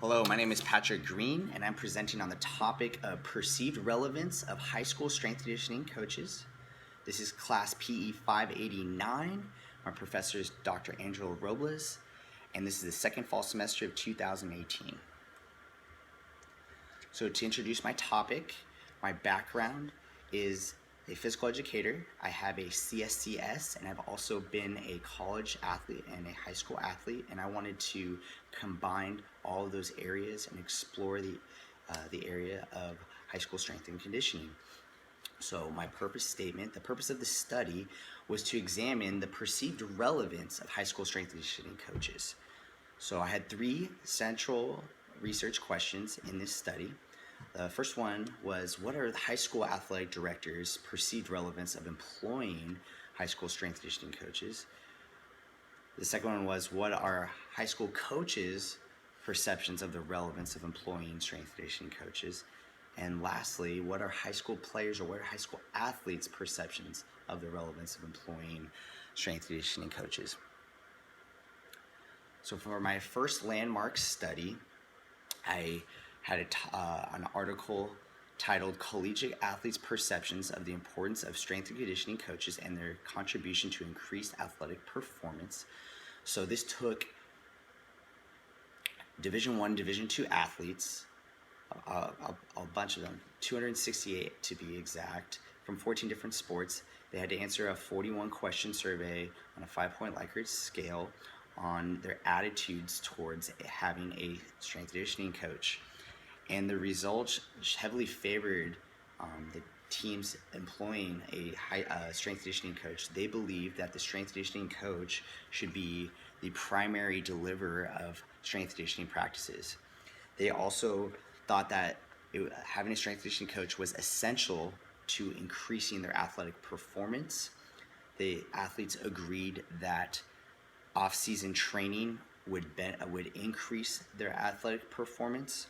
Hello, my name is Patrick Green, and I'm presenting on the topic of perceived relevance of high school strength and conditioning coaches. This is class PE 589. My professor is Dr. Angelo Robles, and this is the second fall semester of 2018. So to introduce my topic, my background is a physical educator. I have a CSCS, and I've also been a college athlete and a high school athlete, and I wanted to combine all of those areas and explore the area of high school strength and conditioning. So my purpose statement, the purpose of the study was to examine the perceived relevance of high school strength and conditioning coaches. So I had three central research questions in this study. The first one was, what are the high school athletic directors' perceived relevance of employing high school strength and conditioning coaches? The second one was, what are high school coaches' perceptions of the relevance of employing strength and conditioning coaches? And lastly, what are high school players or what are high school athletes' perceptions of the relevance of employing strength and conditioning coaches? So for my first landmark study, I had an article titled Collegiate Athletes' Perceptions of the Importance of Strength and Conditioning Coaches and Their Contribution to Increased Athletic Performance. So this took Division I, Division II athletes, a bunch of them, 268 to be exact, from 14 different sports. They had to answer a 41-question survey on a 5-point Likert scale on their attitudes towards having a strength and conditioning coach. And the results heavily favored the teams employing a strength and conditioning coach. They believed that the strength and conditioning coach should be the primary deliverer of strength and conditioning practices. They also thought that having a strength and conditioning coach was essential to increasing their athletic performance. The athletes agreed that off-season training would increase their athletic performance,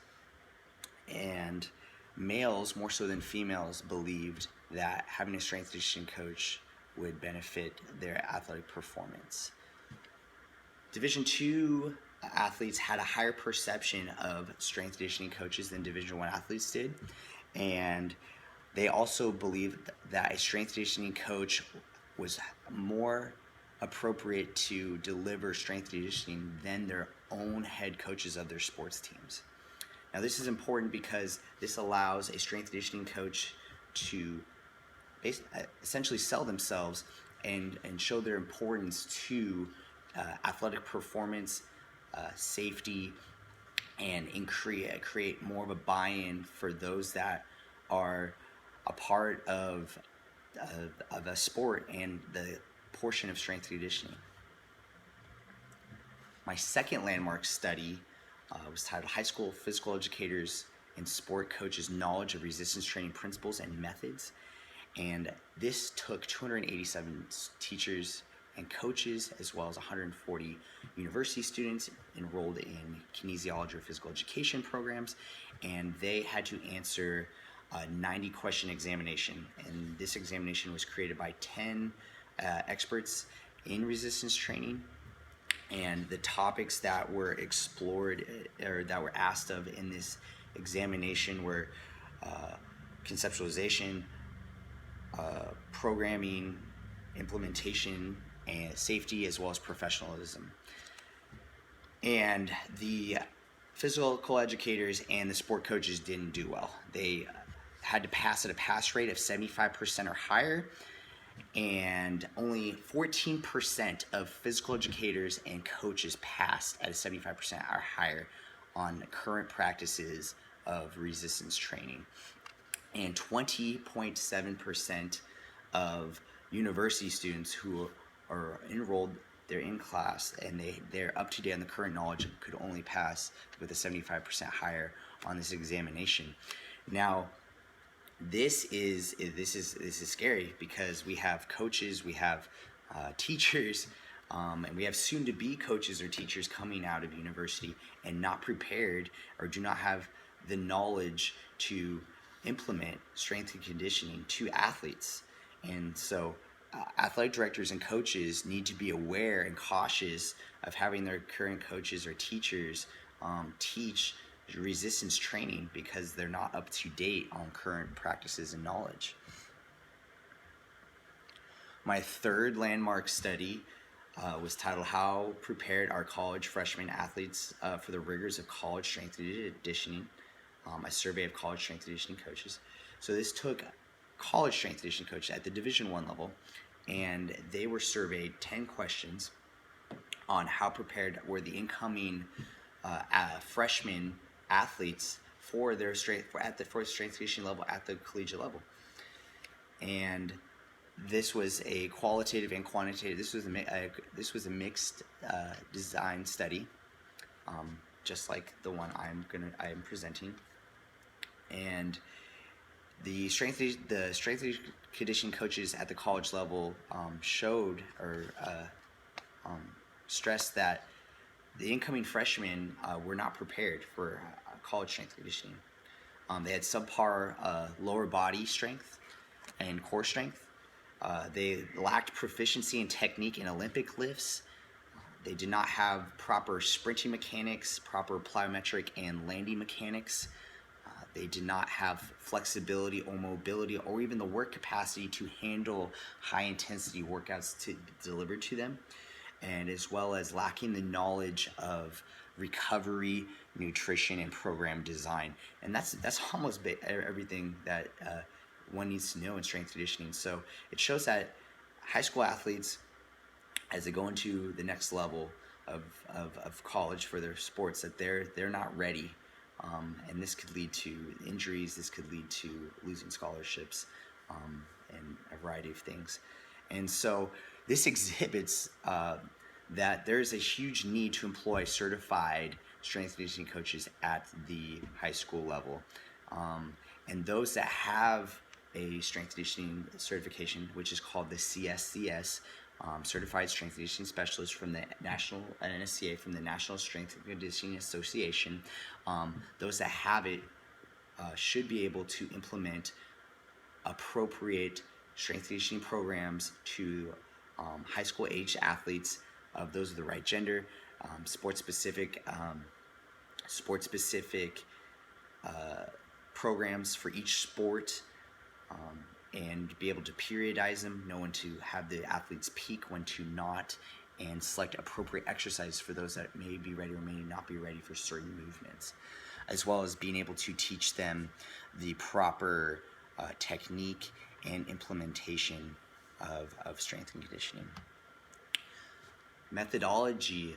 and males more so than females believed that having a strength and conditioning coach would benefit their athletic performance. Division II athletes had a higher perception of strength and conditioning coaches than Division I athletes did, and they also believed that a strength and conditioning coach was more appropriate to deliver strength and conditioning than their own head coaches of their sports teams. Now this is important because this allows a strength and conditioning coach to essentially sell themselves and show their importance to athletic performance, safety, and create more of a buy-in for those that are a part of a sport and the portion of strength and conditioning. My second landmark study was titled High School Physical Educators and Sport Coaches' Knowledge of Resistance Training Principles and Methods. And this took 287 teachers and coaches, as well as 140 university students enrolled in kinesiology or physical education programs, and they had to answer a 90-question examination. And this examination was created by 10 experts in resistance training. And the topics that were explored or that were asked of in this examination were conceptualization, programming, implementation, and safety, as well as professionalism. And the physical educators and the sport coaches didn't do well. They had to pass at a pass rate of 75% or higher, and only 14% of physical educators and coaches passed at a 75% or higher on current practices of resistance training. And 20.7% of university students who are enrolled, they're in class, and they're up to date on the current knowledge, could only pass with a 75% higher on this examination. Now, this is scary because we have coaches, we have teachers, and we have soon-to-be coaches or teachers coming out of university and not prepared or do not have the knowledge to implement strength and conditioning to athletes. And so athletic directors and coaches need to be aware and cautious of having their current coaches or teachers teach resistance training because they're not up to date on current practices and knowledge. My third landmark study was titled How Prepared Our College Freshman Athletes for the Rigors of College Strength and Conditioning, a survey of college strength and conditioning coaches. So this took college strength and conditioning coaches at the Division I level, and they were surveyed 10 questions on how prepared were the incoming freshman athletes for their strength and conditioning level at the collegiate level. And this was a qualitative and quantitative. This was a mixed design study, just like the one I'm presenting. And the strength and conditioning coaches at the college level showed or stressed that the incoming freshmen were not prepared for college strength and conditioning. They had subpar lower body strength and core strength. They lacked proficiency in technique in Olympic lifts. They did not have proper sprinting mechanics, proper plyometric and landing mechanics. They did not have flexibility or mobility or even the work capacity to handle high intensity workouts delivered to them, and as well as lacking the knowledge of recovery, nutrition, and program design. And that's almost everything that one needs to know in strength conditioning. So it shows that high school athletes, as they go into the next level of college for their sports, that they're not ready. And this could lead to injuries, this could lead to losing scholarships, and a variety of things. And so this exhibits that there is a huge need to employ certified strength and conditioning coaches at the high school level. And those that have a strength and conditioning certification, which is called the CSCS, Certified Strength and Conditioning Specialist from the National NSCA, from the National Strength and Conditioning Association. Those that have it should be able to implement appropriate strength and conditioning programs to high school age athletes of those of the right gender, sports specific programs for each sport. And be able to periodize them, know when to have the athletes peak, when to not, and select appropriate exercise for those that may be ready or may not be ready for certain movements, as well as being able to teach them the proper technique and implementation of strength and conditioning. Methodology.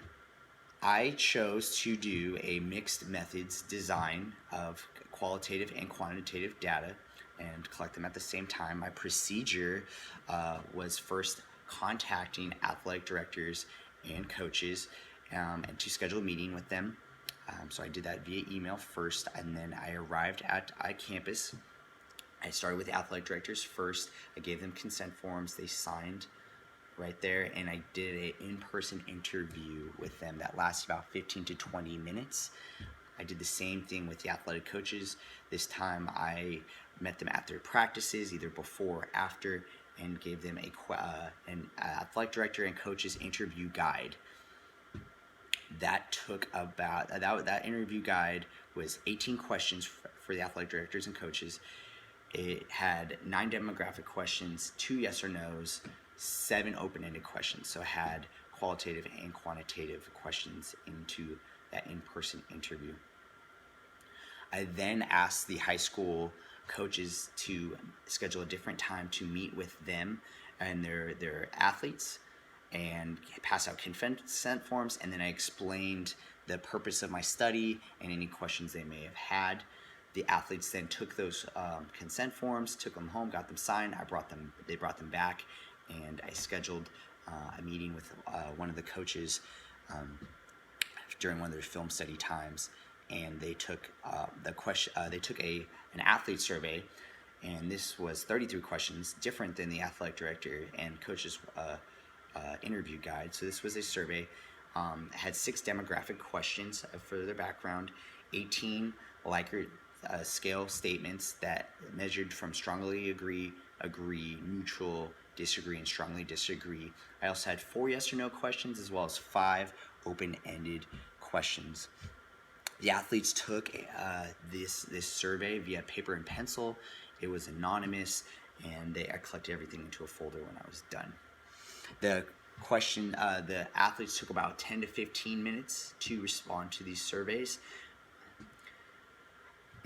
I chose to do a mixed methods design of qualitative and quantitative data and collect them at the same time. My procedure was first contacting athletic directors and coaches and to schedule a meeting with them. So I did that via email first, and then I arrived at iCampus. I started with the athletic directors first. I gave them consent forms. They signed right there, and I did an in-person interview with them that lasted about 15 to 20 minutes. I did the same thing with the athletic coaches. This time met them at their practices, either before or after, and gave them an athletic director and coaches interview guide. That took about, that interview guide was 18 questions for the athletic directors and coaches. It had 9 demographic questions, 2 yes or no's, 7 open-ended questions. So it had qualitative and quantitative questions into that in-person interview. I then asked the high school coaches to schedule a different time to meet with them and their athletes and pass out consent forms, and then I explained the purpose of my study and any questions they may have had. The athletes then took those consent forms, took them home, got them signed. They brought them back, and I scheduled a meeting with one of the coaches during one of their film study times, and they took an athlete survey, and this was 33 questions, different than the athletic director and coach's interview guide. So this was a survey. Had 6 demographic questions for their background, 18 Likert scale statements that measured from strongly agree, neutral, disagree, and strongly disagree. I also had 4 yes or no questions, as well as 5 open-ended questions. The athletes took this survey via paper and pencil. It was anonymous, and I collected everything into a folder when I was done. The athletes took about 10 to 15 minutes to respond to these surveys.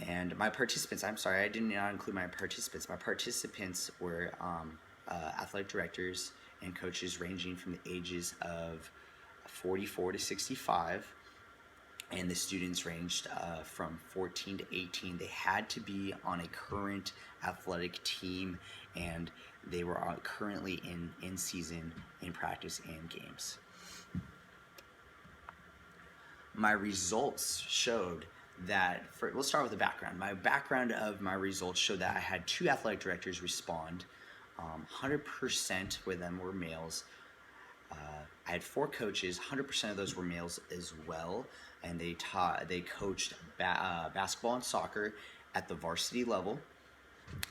And my participants, I'm sorry, I did not include my participants. My participants were athletic directors and coaches ranging from the ages of 44 to 65. And the students ranged from 14 to 18. They had to be on a current athletic team, and they were currently in season, in practice, and games. My results showed that, we'll start with the background. My background of my results showed that I had 2 athletic directors respond. 100% of them were males. I had 4 coaches. 100% of those were males as well, and they coached basketball and soccer at the varsity level.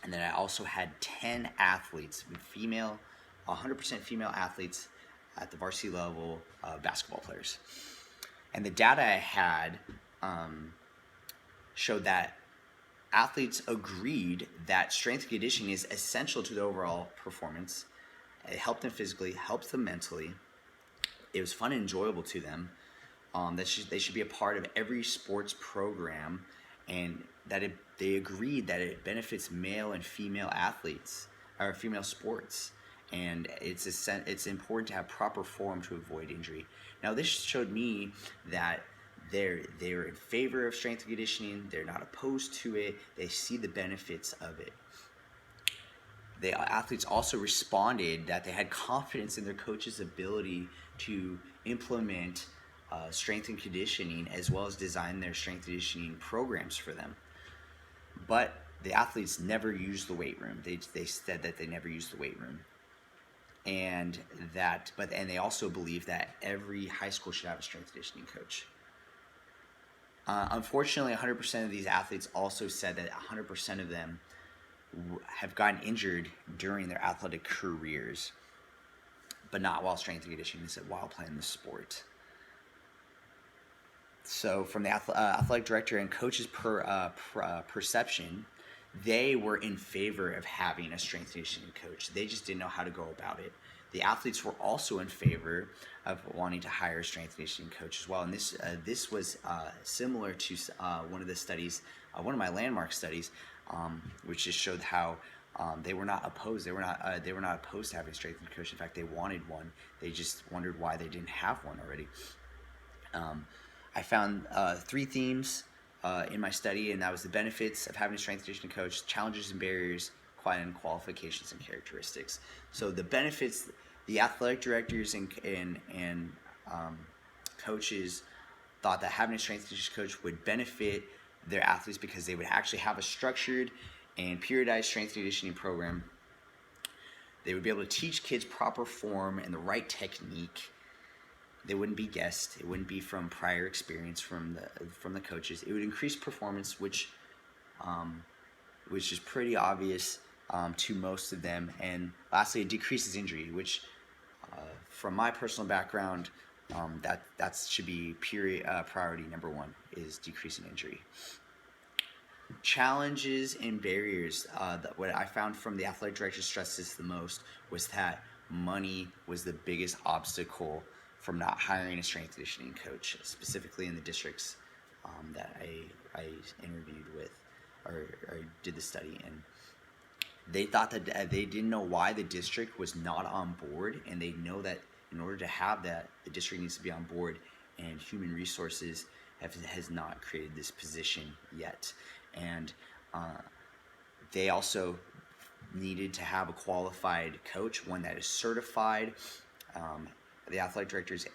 And then I also had 10 athletes, 100% female athletes at the varsity level, basketball players. And the data I had showed that athletes agreed that strength and conditioning is essential to the overall performance. It helped them physically, helped them mentally. It was fun and enjoyable to them. They should be a part of every sports program, and that they agreed that it benefits male and female athletes, or female sports, and it's important to have proper form to avoid injury. Now, this showed me that they're in favor of strength and conditioning. They're not opposed to it. They see the benefits of it. The athletes also responded that they had confidence in their coach's ability to implement strength and conditioning, as well as design their strength and conditioning programs for them. But the athletes never used the weight room. They said that they never used the weight room. And they also believe that every high school should have a strength and conditioning coach. Unfortunately, 100% of these athletes also said that 100% of them have gotten injured during their athletic careers, but not while strength and conditioning. They said while playing the sport. So from the athletic director and coach's perception, they were in favor of having a strength and conditioning coach. They just didn't know how to go about it. The athletes were also in favor of wanting to hire a strength and conditioning coach as well. And this was similar to one of the studies, one of my landmark studies, which just showed how they were not opposed. They were not opposed to having a strength and coach. In fact, they wanted one. They just wondered why they didn't have one already. I found 3 themes in my study, and that was the benefits of having a strength and conditioning coach, challenges and barriers, and qualifications and characteristics. So the benefits, the athletic directors and coaches thought that having a strength and conditioning coach would benefit their athletes because they would actually have a structured and periodized strength and conditioning program. They would be able to teach kids proper form and the right technique. They wouldn't be guessed. It wouldn't be from prior experience from the coaches. It would increase performance, which is pretty obvious to most of them. And lastly, it decreases injury, which from my personal background, that should be priority number 1, is decreasing injury. Challenges and barriers. What I found from the athletic director stressed this the most was that money was the biggest obstacle from not hiring a strength and conditioning coach, specifically in the districts that I interviewed with or did the study in. They thought that they didn't know why the district was not on board, and they know that in order to have that, the district needs to be on board, and human resources has not created this position yet. And they also needed to have a qualified coach, one that is certified. The athletic directors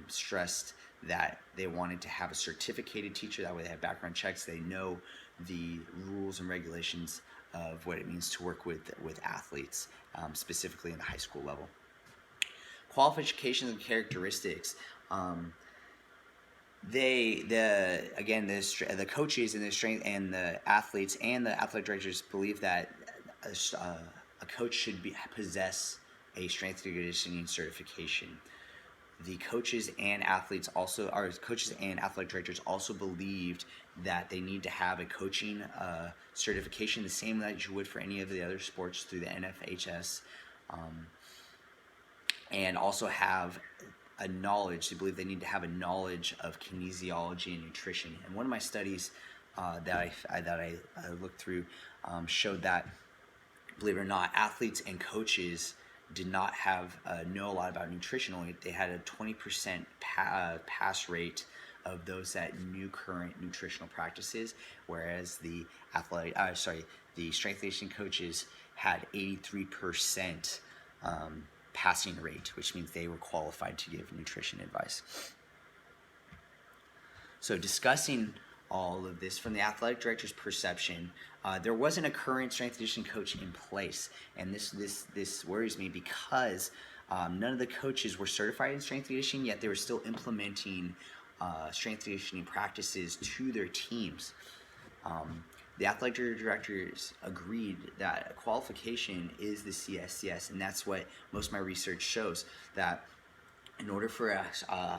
stressed that they wanted to have a certificated teacher. That way they have background checks. They know the rules and regulations of what it means to work with athletes, specifically in the high school level. Qualifications and characteristics. The coaches and the strength and the athletes and the athletic directors believe that a coach should possess a strength and conditioning certification. the coaches and athletes also, our coaches and athletic directors also believed that they need to have a coaching certification, the same that you would for any of the other sports through the NFHS, and also have a knowledge. They believe they need to have a knowledge of kinesiology and nutrition. And one of my studies that I looked through showed that, believe it or not, athletes and coaches did not know a lot about nutrition. Only they had a 20% pass rate of those that knew current nutritional practices, whereas the the strength and conditioning coaches had 83% passing rate, which means they were qualified to give nutrition advice. So discussing all of this from the athletic director's perception, there wasn't a current strength and conditioning coach in place, and this worries me because none of the coaches were certified in strength and conditioning, yet they were still implementing strength and conditioning practices to their teams. The athletic directors agreed that a qualification is the CSCS, and that's what most of my research shows, that in order for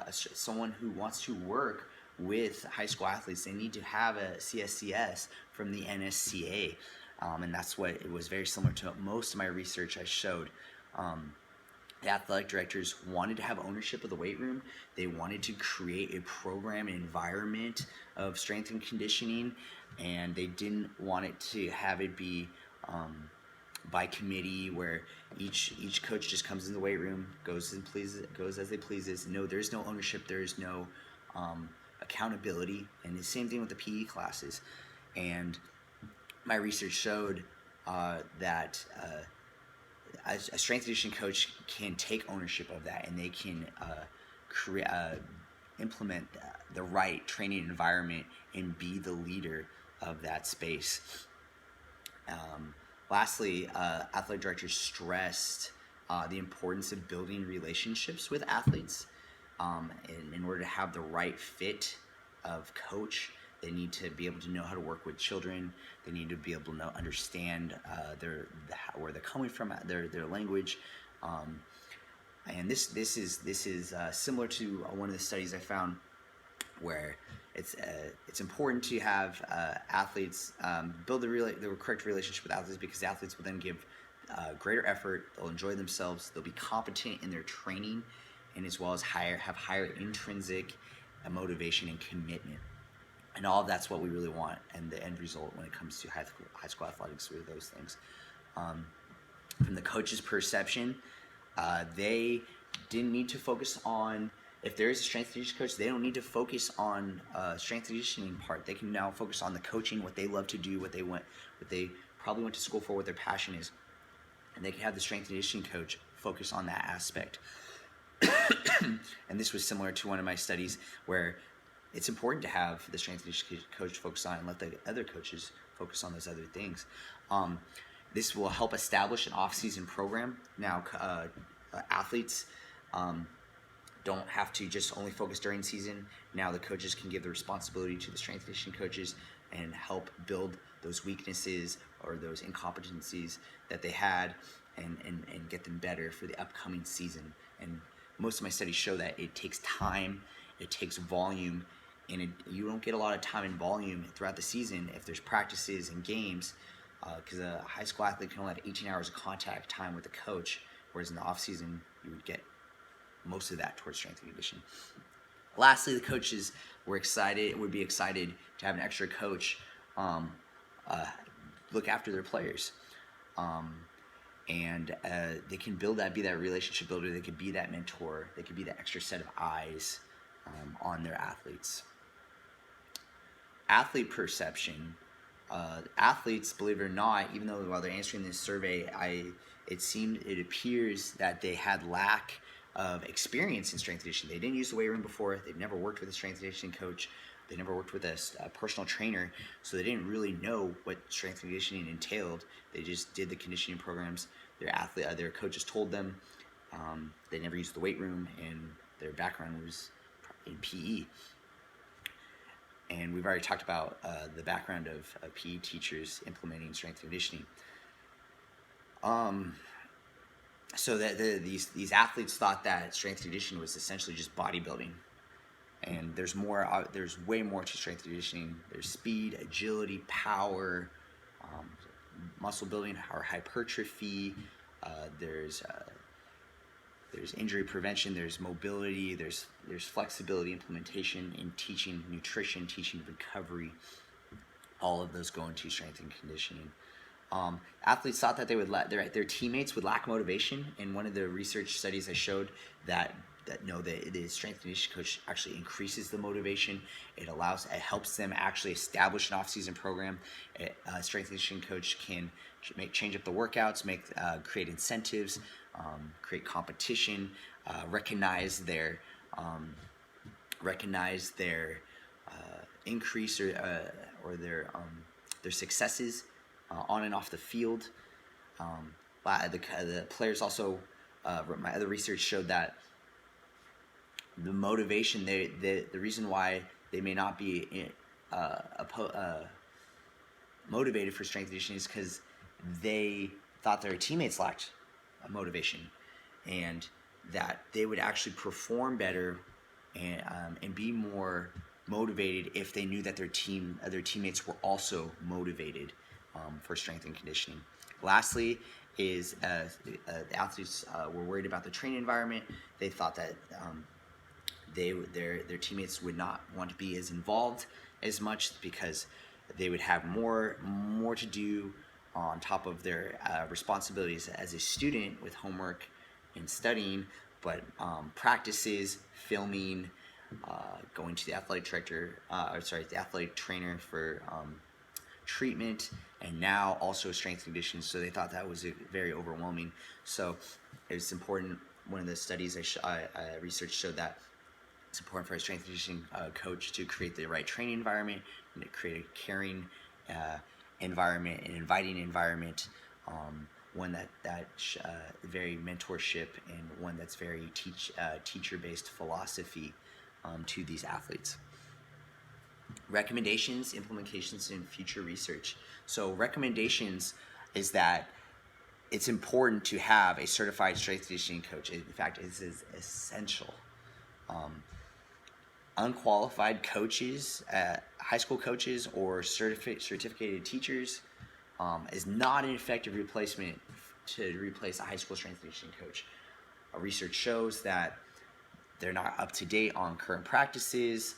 someone who wants to work with high school athletes, they need to have a CSCS from the NSCA, and that's what it was very similar to most of my research I showed. The athletic directors wanted to have ownership of the weight room. They wanted to create a program, an environment of strength and conditioning, and they didn't want it to have it be by committee where each coach just comes in the weight room, goes as they pleases. No, there's no ownership. There's no accountability, and the same thing with the PE classes. And my research showed that a strength and conditioning coach can take ownership of that, and they can implement the right training environment and be the leader of that space. Lastly, athletic directors stressed the importance of building relationships with athletes. In order to have the right fit of coach, they need to be able to know how to work with children. They need to be able to understand where they're coming from, their language. And this is similar to one of the studies I found, where it's important to have athletes build the correct relationship with athletes, because the athletes will then give greater effort. They'll enjoy themselves. They'll be competent in their training, and as well as have higher intrinsic motivation and commitment. And all of that's what we really want, and the end result when it comes to high school athletics are those things. From the coach's perception, they didn't need to focus on, if there is a strength and conditioning coach, they don't need to focus on strength and conditioning part. They can now focus on the coaching, what they love to do, what they probably went to school for, what their passion is, and they can have the strength and conditioning coach focus on that aspect. And this was similar to one of my studies where it's important to have the strength and conditioning coach focus on and let the other coaches focus on those other things. This will help establish an off-season program. Now, athletes don't have to just only focus during season. Now the coaches can give the responsibility to the strength and conditioning coaches and help build those weaknesses or those incompetencies that they had and get them better for the upcoming season. And most of my studies show that it takes time, it takes volume, and you don't get a lot of time and volume throughout the season if there's practices and games, because a high school athlete can only have 18 hours of contact time with the coach, whereas in the off season you would get most of that towards strength and conditioning. Lastly, the coaches would be excited to have an extra coach look after their players. And they can be that relationship builder. They could be that mentor. They could be that extra set of eyes on their athletes. Athlete perception. Athletes, believe it or not, even though while they're answering this survey, it appears that they had lack of experience in strength and conditioning. They didn't use the weight room before. They've never worked with a strength and conditioning coach. They never worked with a personal trainer, so they didn't really know what strength and conditioning entailed. They just did the conditioning programs. Their coaches told them. They never used the weight room, and their background was in PE. And we've already talked about the background of PE teachers implementing strength and conditioning. so that these athletes thought that strength and conditioning was essentially just bodybuilding, and there's more. There's way more to strength and conditioning. There's speed, agility, power, um, muscle building or hypertrophy. There's injury prevention. There's mobility. There's flexibility, implementation, in teaching nutrition, teaching recovery. All of those go into strength and conditioning. Athletes thought that they would their teammates would lack motivation. In one of the research studies, I showed that no, the strength and conditioning coach actually increases the motivation. It helps them actually establish an off-season program. A strength and conditioning coach can change up the workouts, create incentives, create competition, recognize their increase or their successes on and off the field. The players also, my other research showed that the motivation, the reason why they may not be motivated for strength conditioning is because they thought their teammates lacked motivation, and that they would actually perform better and be more motivated if they knew that their teammates were also motivated for strength and conditioning. Lastly, is the athletes were worried about the training environment. They thought that their teammates would not want to be as involved as much because they would have more to do on top of their responsibilities as a student with homework and studying, but practices, filming, going to the athletic the athletic trainer for treatment, and now also strength conditioning. So they thought that was very overwhelming. So it's important. One of the studies I researched showed that it's important for a strength conditioning coach to create the right training environment and to create a caring environment, an inviting environment, one that very mentorship, and one that's very teacher-based philosophy to these athletes. Recommendations, implementations, and future research. So recommendations is that it's important to have a certified strength conditioning coach. In fact, it is essential. Unqualified coaches, high school coaches, or certificated teachers is not an effective replacement to replace a high school strength conditioning coach. Research shows that they're not up to date on current practices.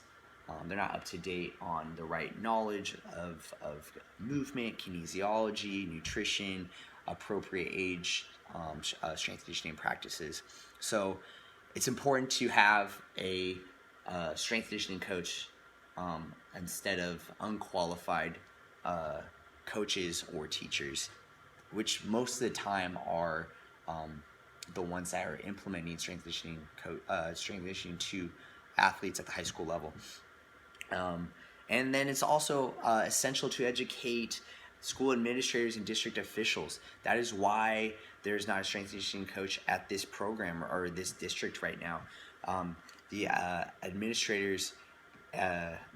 They're not up to date on the right knowledge of movement, kinesiology, nutrition, appropriate age, strength conditioning practices. So it's important to have a strength conditioning coach instead of unqualified coaches or teachers, which most of the time are the ones that are implementing strength conditioning to athletes at the high school level. And then it's also essential to educate school administrators and district officials. That is why there's not a strength conditioning coach at this program or this district right now. The administrators,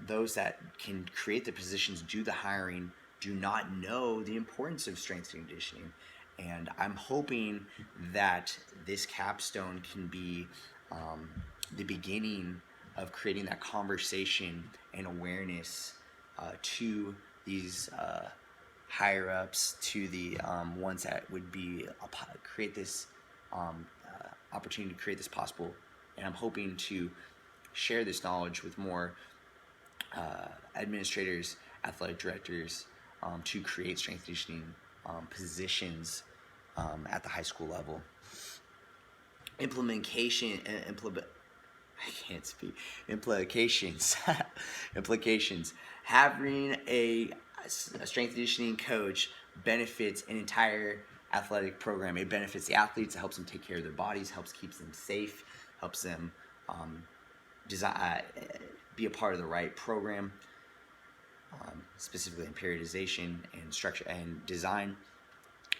those that can create the positions, do the hiring, do not know the importance of strength conditioning. And I'm hoping that this capstone can be the beginning of creating that conversation and awareness to these higher ups, to the ones that would create this opportunity to create this possible. And I'm hoping to share this knowledge with more administrators, athletic directors, to create strength conditioning positions at the high school level. Implications. Having a strength conditioning coach benefits an entire athletic program. It benefits the athletes. It helps them take care of their bodies, keeps them safe, helps them be a part of the right program, specifically in periodization and structure and design.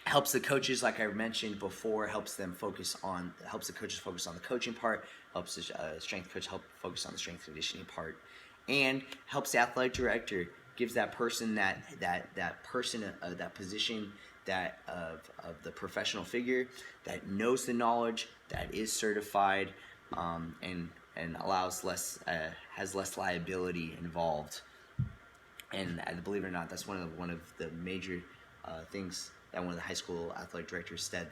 Helps the coaches, like I mentioned before, helps the coaches focus on the coaching part, helps the strength coach focus on the strength conditioning part, and helps the athletic director, gives that person that position of the professional figure that knows the knowledge, that is certified, and allows has less liability involved. And believe it or not, that's one of the major things that one of the high school athletic directors said,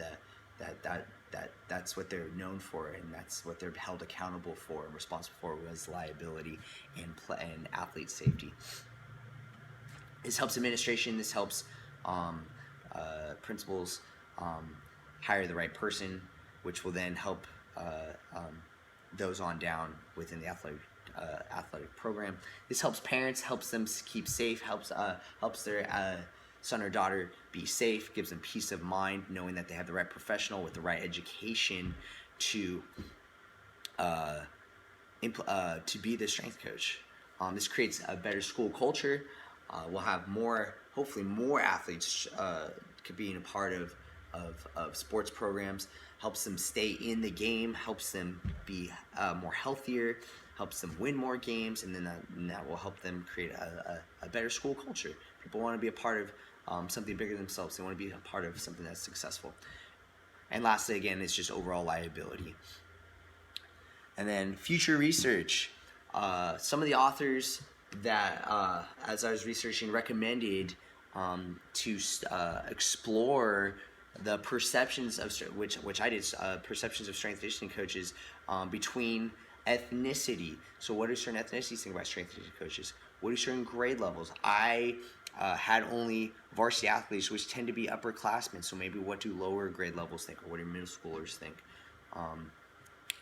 that's what they're known for, and that's what they're held accountable for and responsible for, was liability and athlete safety. This helps administration. This helps principals hire the right person, which will then help those on down within the athletic program. This helps parents, helps them keep safe, helps their son or daughter be safe, gives them peace of mind knowing that they have the right professional with the right education to be the strength coach. This creates a better school culture. We'll have hopefully more athletes being a part of sports programs. Helps them stay in the game, helps them be more healthier, helps them win more games, and then that will help them create a better school culture. People want to be a part of something bigger than themselves. They want to be a part of something that's successful. And lastly, again, it's just overall liability. And then future research. Some of the authors that, as I was researching, recommended to explore the perceptions of which I did, perceptions of strength conditioning coaches between ethnicity. So what do certain ethnicities think about strength conditioning coaches? What do certain grade levels? I had only varsity athletes, which tend to be upperclassmen. So maybe what do lower grade levels think, or what do middle schoolers think?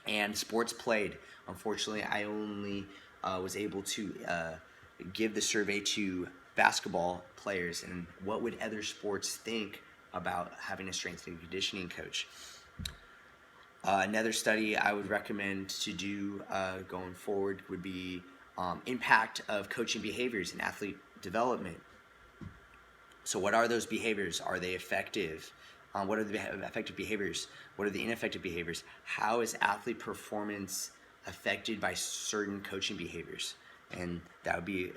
And sports played. Unfortunately, I only was able to give the survey to basketball players, and what would other sports think about having a strength and conditioning coach. Another study I would recommend to do going forward would be impact of coaching behaviors in athlete development. So what are those behaviors? Are they effective? What are the effective behaviors? What are the ineffective behaviors? How is athlete performance affected by certain coaching behaviors? And that would be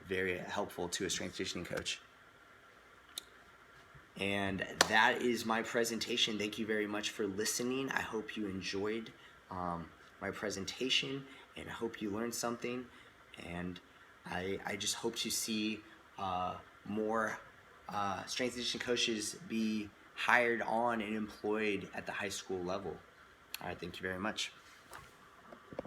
very helpful to a strength conditioning coach. And that is my presentation. Thank you very much for listening. I hope you enjoyed my presentation, and I hope you learned something. And I just hope to see more strength conditioning coaches be hired on and employed at the high school level. All right, thank you very much.